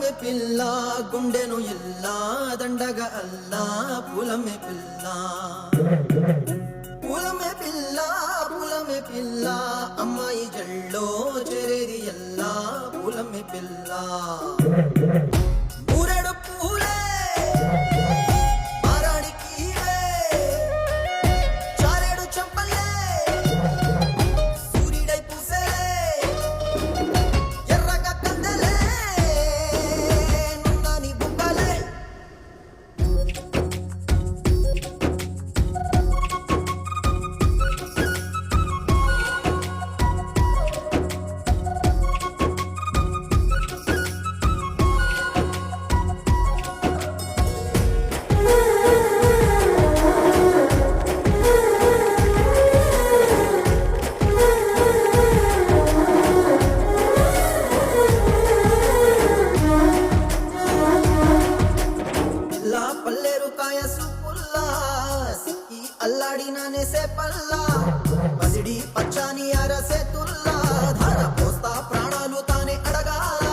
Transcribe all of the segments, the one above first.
పూలమే పిల్ల గుండెను ఇల్లా దండగా అల్లా పూలమే పిల్ల పూలమే పిల్ల పూలమే పిల్ల అమ్మాయి జల్లో చేరేది ఎల్లా పూలమే పిల్ల ఊరెడు పూలే అల్లాడినానే సే పల్లా పసిడి పచ్చాని అరసే తుల్లా ధార పోస్తా ప్రాణాలు తానే అడగాల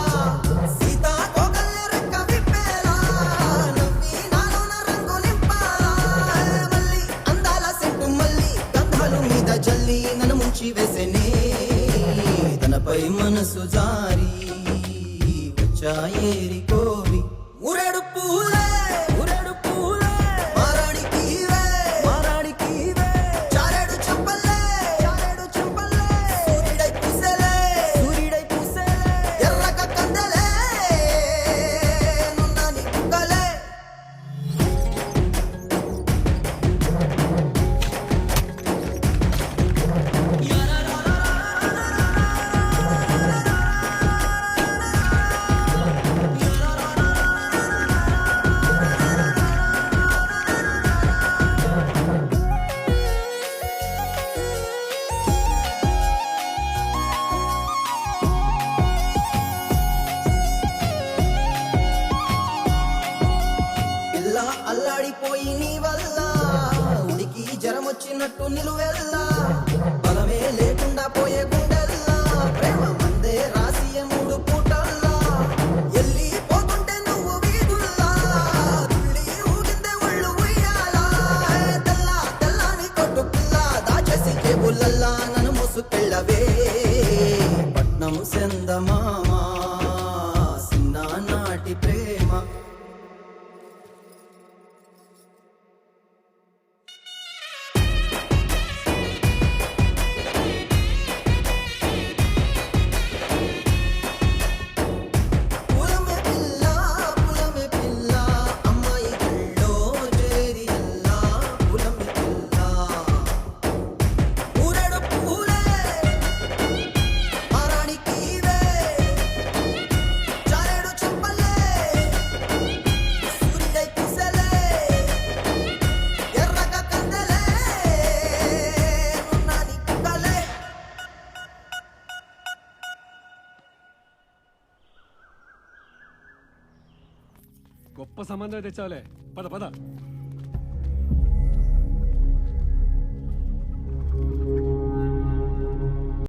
సీతా కోగల్లె రెక్క విప్పేలా నవ్వి నాలోన రంగు నింపాలా మళ్ళీ అందాల సెంటు మళ్ళీ గంధాలు మీద జల్లి నన్ను ముంచి వేసేనే తనపై మనసు జారి వచ్చాయేరి కోరి ఊరేడు పూలే అల్లాడిపోయి నీ వల్ల ఉడికి జరం వచ్చినట్టు నిలువెల్లా బలమే లేకుండా పోయే గుండెల్లా ప్రేమ మందే రాసియ మూడు పూటల్లా ఎల్లి పోతుంటే నువ్వు వీధుల్లా తుళ్ళి ఊగిందే ఒళ్ళు ఉయ్యాలా తెల్లా తెల్లాని కొట్టు పిల్ల దాచేసి కేబుల్లల్లా నన్ను మోసుకెళ్ళవే పట్నం సెందమామా సిన్నానాటి ప్రేమ గొప్ప సంబంధం తెచ్చావులే పద పద